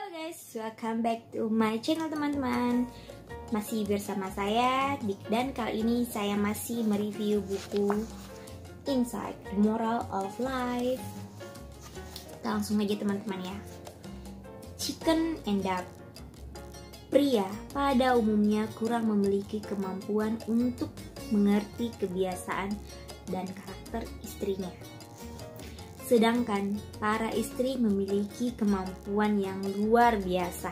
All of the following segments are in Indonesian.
Halo guys, welcome back to my channel teman-teman. Masih bersama saya Dik, dan kali ini saya masih mereview buku Inside the Moral of Life. Kita langsung aja teman-teman ya. Chicken and Duck. Pria pada umumnya kurang memiliki kemampuan untuk mengerti kebiasaan dan karakter istrinya. Sedangkan para istri memiliki kemampuan yang luar biasa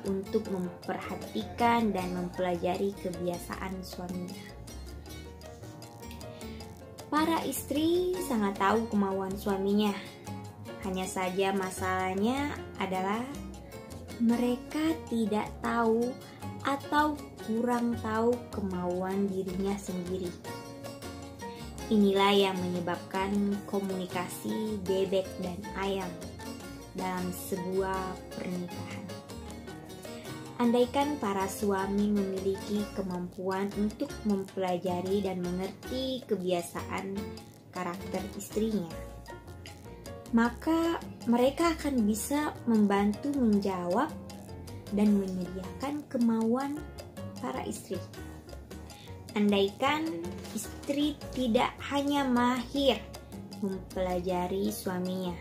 untuk memperhatikan dan mempelajari kebiasaan suaminya. Para istri sangat tahu kemauan suaminya. Hanya saja masalahnya adalah mereka tidak tahu atau kurang tahu kemauan dirinya sendiri. Inilah yang menyebabkan komunikasi bebek dan ayam dalam sebuah pernikahan. Andaikan para suami memiliki kemampuan untuk mempelajari dan mengerti kebiasaan karakter istrinya, maka mereka akan bisa membantu menjawab dan menyediakan kemauan para istri. Andaikan istri tidak hanya mahir mempelajari suaminya,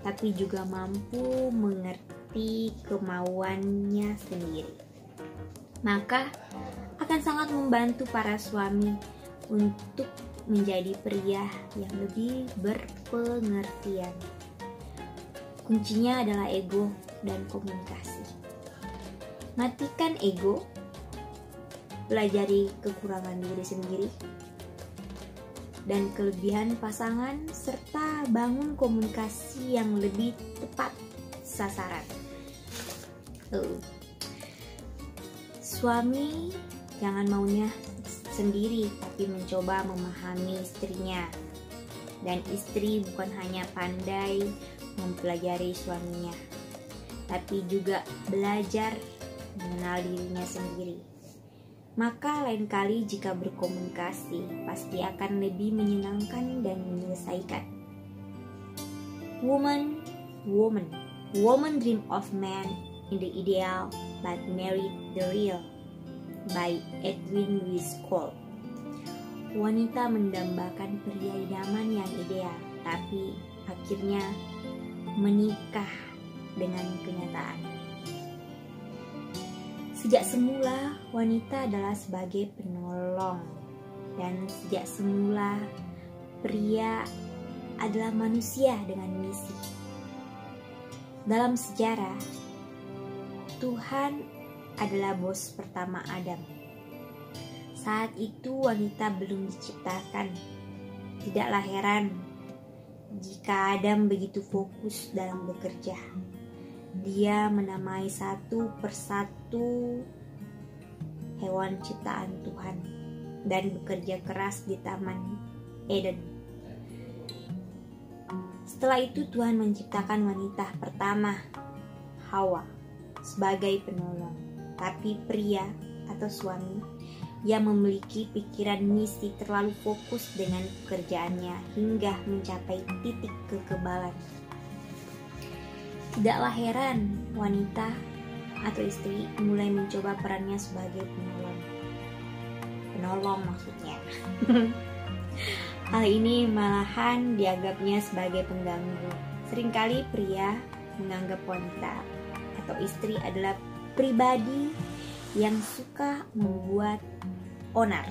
tapi juga mampu mengerti kemauannya sendiri, maka akan sangat membantu para suami untuk menjadi pria yang lebih berpengertian. Kuncinya adalah ego dan komunikasi. Matikan ego, pelajari kekurangan diri sendiri dan kelebihan pasangan, serta bangun komunikasi yang lebih tepat sasaran. Suami jangan maunya sendiri, tapi mencoba memahami istrinya. Dan istri bukan hanya pandai mempelajari suaminya, tapi juga belajar mengenal dirinya sendiri. Maka lain kali jika berkomunikasi pasti akan lebih menyenangkan dan menyelesaikan. Woman dream of man in the ideal but married the real, by Edwin Lewis Cole. Wanita mendambakan pria idaman yang ideal, tapi akhirnya menikah dengan kenyataan. Sejak semula, wanita adalah sebagai penolong, dan sejak semula, pria adalah manusia dengan misi. Dalam sejarah, Tuhan adalah bos pertama Adam. Saat itu wanita belum diciptakan. Tidaklah heran jika Adam begitu fokus dalam bekerja. Dia menamai satu persatu hewan ciptaan Tuhan dan bekerja keras di Taman Eden. Setelah itu Tuhan menciptakan wanita pertama, Hawa, sebagai penolong. Tapi pria atau suami yang memiliki pikiran misi terlalu fokus dengan pekerjaannya hingga mencapai titik kekebalan. Tidaklah heran wanita atau istri mulai mencoba perannya sebagai penolong maksudnya. Hal ini malahan dianggapnya sebagai pengganggu. Seringkali pria menganggap wanita atau istri adalah pribadi yang suka membuat onar.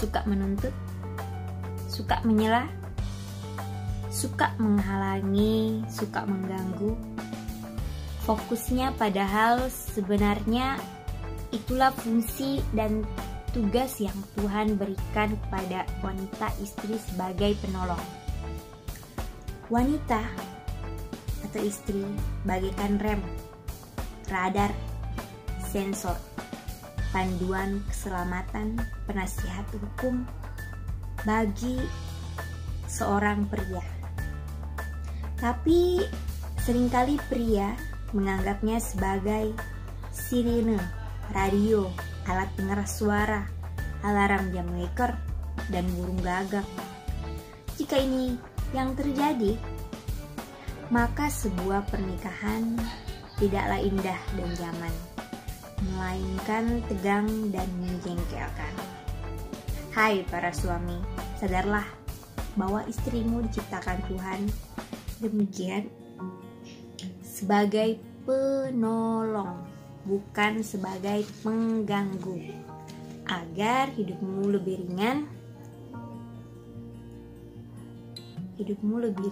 Suka menuntut, suka menyela, suka menghalangi, suka mengganggu. Fokusnya padahal sebenarnya itulah fungsi dan tugas yang Tuhan berikan kepada wanita istri sebagai penolong. Wanita atau istri bagaikan rem, radar, sensor, panduan keselamatan, penasihat hukum bagi seorang pria. Tapi seringkali pria menganggapnya sebagai sirine radio, alat pengeras suara, alarm jam weker, dan burung gagak. Jika ini yang terjadi, maka sebuah pernikahan tidaklah indah dan nyaman, melainkan tegang dan menjengkelkan. Hai para suami, sadarlah bahwa istrimu diciptakan Tuhan demikian sebagai penolong, bukan sebagai pengganggu, agar hidupmu lebih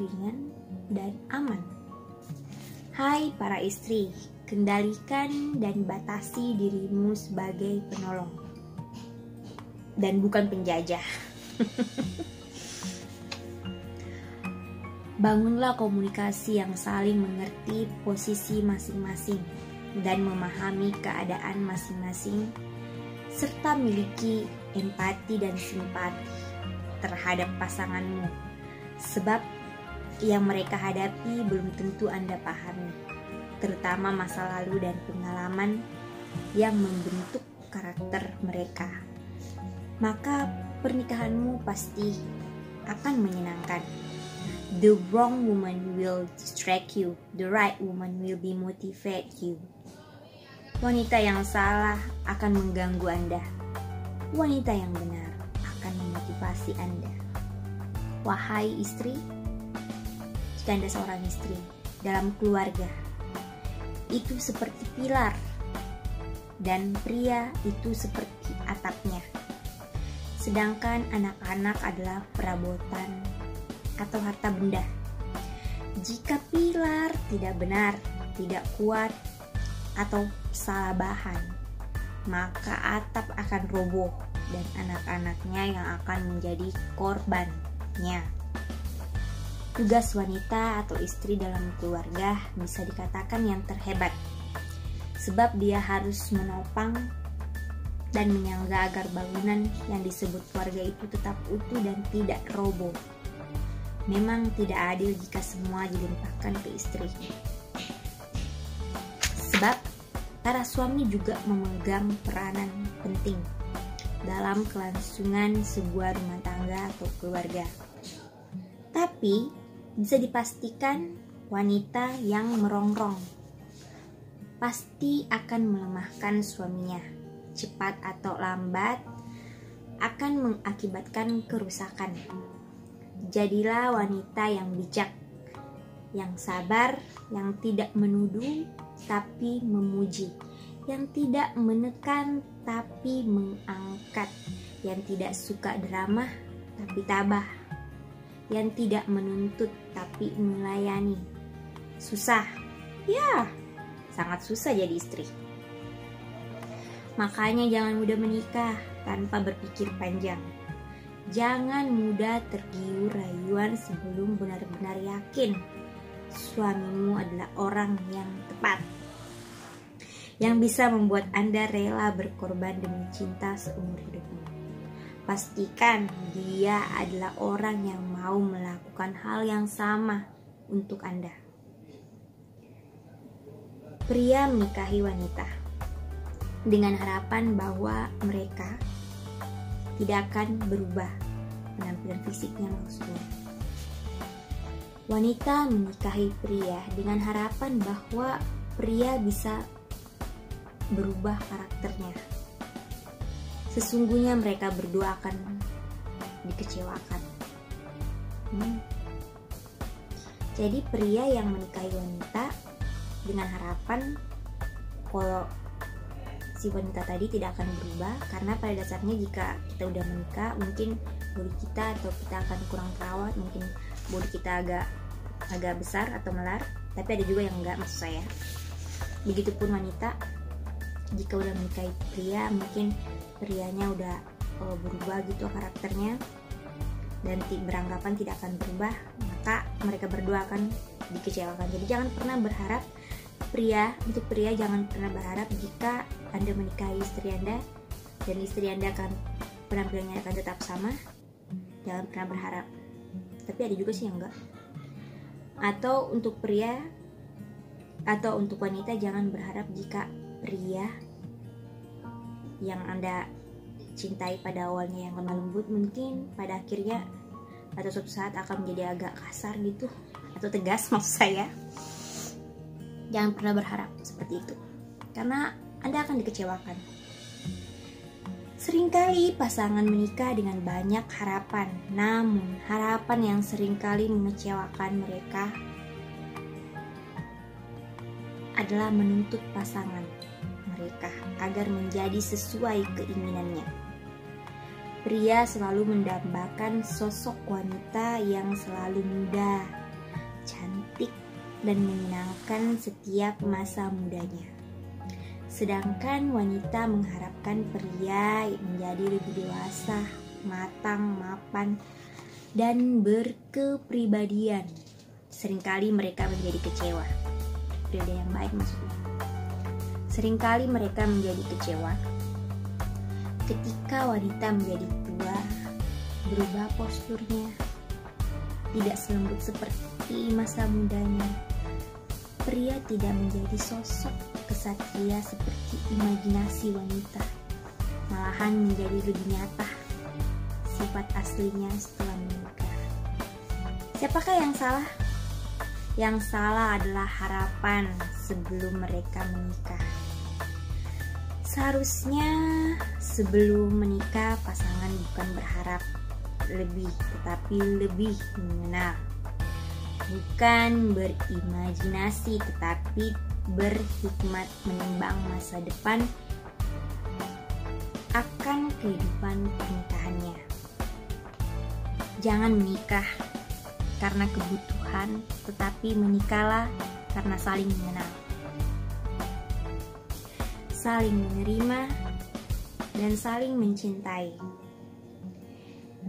ringan dan aman. Hai para istri, kendalikan dan batasi dirimu sebagai penolong dan bukan penjajah. Bangunlah komunikasi yang saling mengerti posisi masing-masing dan memahami keadaan masing-masing, serta miliki empati dan simpati terhadap pasanganmu, sebab yang mereka hadapi belum tentu Anda pahami, terutama masa lalu dan pengalaman yang membentuk karakter mereka. Maka pernikahanmu pasti akan menyenangkan. The wrong woman will distract you, the right woman will be motivate you. Wanita yang salah akan mengganggu Anda, wanita yang benar akan memotivasi Anda. Wahai istri, jika Anda seorang istri dalam keluarga, itu seperti pilar, dan pria itu seperti atapnya. Sedangkan anak-anak adalah perabotan atau harta benda. Jika pilar tidak benar, tidak kuat, atau salah bahan, maka atap akan roboh dan anak-anaknya yang akan menjadi korbannya. Tugas wanita atau istri dalam keluarga bisa dikatakan yang terhebat, sebab dia harus menopang dan menyangga agar bangunan yang disebut keluarga itu tetap utuh dan tidak roboh. Memang tidak adil jika semua dilimpahkan ke istri, sebab para suami juga memegang peranan penting dalam kelangsungan sebuah rumah tangga atau keluarga. Tapi bisa dipastikan wanita yang merongrong pasti akan melemahkan suaminya. Cepat atau lambat akan mengakibatkan kerusakan. Jadilah wanita yang bijak, yang sabar, yang tidak menuduh tapi memuji, yang tidak menekan tapi mengangkat, yang tidak suka drama tapi tabah, yang tidak menuntut tapi melayani. Susah? Ya, sangat susah jadi istri. Makanya jangan mudah menikah tanpa berpikir panjang. Jangan mudah tergiur rayuan sebelum benar-benar yakin suamimu adalah orang yang tepat, yang bisa membuat Anda rela berkorban demi cinta seumur hidupmu. Pastikan dia adalah orang yang mau melakukan hal yang sama untuk Anda. Pria menikahi wanita dengan harapan bahwa mereka tidak akan berubah penampilan fisiknya maksudnya. Wanita menikahi pria dengan harapan bahwa pria bisa berubah karakternya. Sesungguhnya mereka berdua akan dikecewakan. Jadi pria yang menikahi wanita dengan harapan kalau si wanita tadi tidak akan berubah, karena pada dasarnya jika kita udah menikah mungkin body kita atau kita akan kurang terawat, mungkin body kita agak besar atau melar, tapi ada juga yang enggak, maksud saya. Begitupun wanita, jika udah menikahi pria mungkin prianya udah berubah gitu karakternya dan beranggapan tidak akan berubah, maka mereka berdua akan dikecewakan. Jadi jangan pernah berharap untuk pria jangan pernah berharap jika Anda menikahi istri Anda dan istri Anda akan penampilannya akan tetap sama. Jangan pernah berharap. Tapi ada juga sih yang enggak. Atau untuk pria atau untuk wanita jangan berharap jika pria yang Anda cintai pada awalnya yang lemah lembut, mungkin pada akhirnya atau suatu saat akan menjadi agak kasar gitu, atau tegas maksud saya. Jangan pernah berharap seperti itu, karena Anda akan dikecewakan. Seringkali pasangan menikah dengan banyak harapan, namun harapan yang seringkali mengecewakan mereka adalah menuntut pasangan mereka agar menjadi sesuai keinginannya. Pria selalu mendambakan sosok wanita yang selalu muda, cantik, dan menyenangkan setiap masa mudanya. Sedangkan wanita mengharapkan pria menjadi lebih dewasa, matang, mapan, dan berkepribadian. Seringkali mereka menjadi kecewa. Pria yang baik maksudnya. Seringkali mereka menjadi kecewa ketika wanita menjadi tua, berubah posturnya, tidak selembut seperti masa mudanya. Pria tidak menjadi sosok kesatria seperti imajinasi wanita, malahan menjadi lebih nyata sifat aslinya setelah menikah. Siapakah yang salah? Yang salah adalah harapan sebelum mereka menikah. Seharusnya sebelum menikah pasangan bukan berharap lebih, tetapi lebih mengenal. Bukan berimajinasi, tetapi berhikmat menimbang masa depan akan kehidupan pernikahannya. Jangan menikah karena kebutuhan, tetapi menikahlah karena saling mengenal, saling menerima, dan saling mencintai.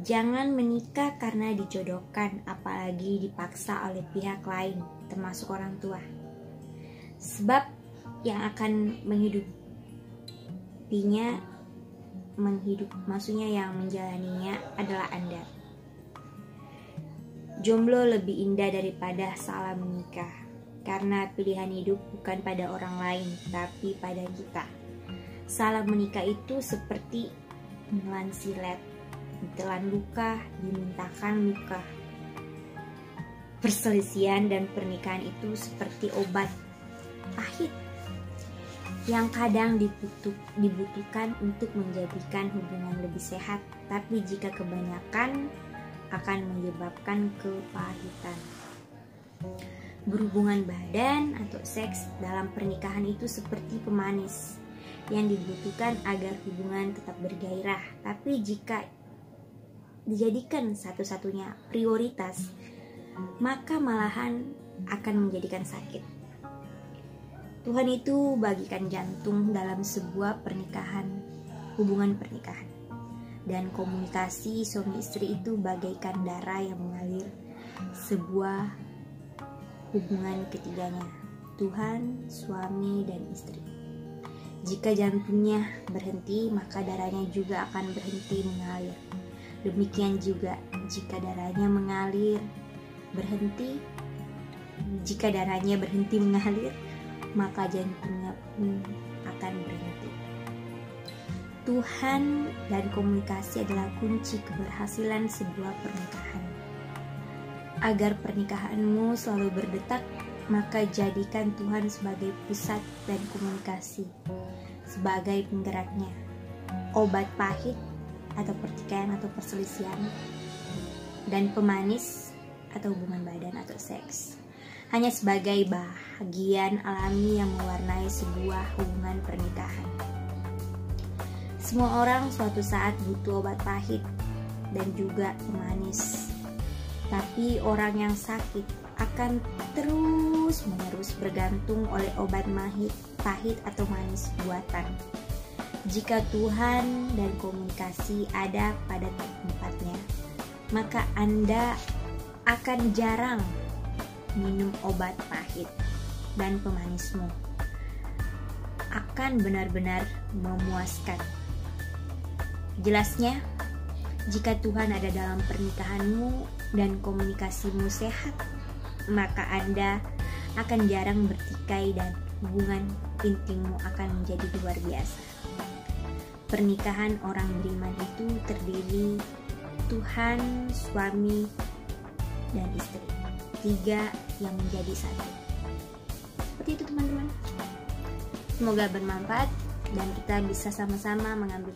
Jangan menikah karena dijodohkan, apalagi dipaksa oleh pihak lain, termasuk orang tua. Sebab yang akan maksudnya yang menjalaninya adalah Anda. Jomblo lebih indah daripada salah menikah, karena pilihan hidup bukan pada orang lain, tapi pada kita. Salah menikah itu seperti menelan silet, ditelan luka, dimintakan luka. Perselisihan dan pernikahan itu seperti obat pahit yang kadang dibutuhkan untuk menjadikan hubungan lebih sehat, tapi jika kebanyakan akan menyebabkan kepahitan. Berhubungan badan atau seks dalam pernikahan itu seperti pemanis yang dibutuhkan agar hubungan tetap bergairah, tapi jika dijadikan satu-satunya prioritas, maka malahan akan menjadikan sakit. Tuhan itu bagikan jantung dalam sebuah hubungan pernikahan. Dan komunikasi suami istri itu bagaikan darah yang mengalir sebuah hubungan ketiganya, Tuhan, suami, dan istri. Jika jantungnya berhenti, maka darahnya juga akan berhenti mengalir. Demikian juga jika darahnya berhenti mengalir, maka jantungnya pun akan berhenti. Tuhan dan komunikasi adalah kunci keberhasilan sebuah pernikahan. Agar pernikahanmu selalu berdetak, maka jadikan Tuhan sebagai pusat dan komunikasi sebagai penggeraknya. Obat pahit atau pertikaian atau perselisihan, dan pemanis atau hubungan badan atau seks hanya sebagai bagian alami yang mewarnai sebuah hubungan pernikahan. Semua orang suatu saat butuh obat pahit dan juga pemanis. Tapi orang yang sakit akan terus-menerus bergantung oleh obat pahit atau manis buatan. Jika Tuhan dan komunikasi ada pada tempatnya, maka Anda akan jarang minum obat pahit, dan pemanismu akan benar-benar memuaskan. Jelasnya, jika Tuhan ada dalam pernikahanmu dan komunikasimu sehat, maka Anda akan jarang bertikai dan hubungan intimmu akan menjadi luar biasa. pernikahan orang beriman itu terdiri Tuhan, suami, dan istri, 3 yang menjadi satu. Seperti itu teman-teman. Semoga bermanfaat dan kita bisa sama-sama mengambil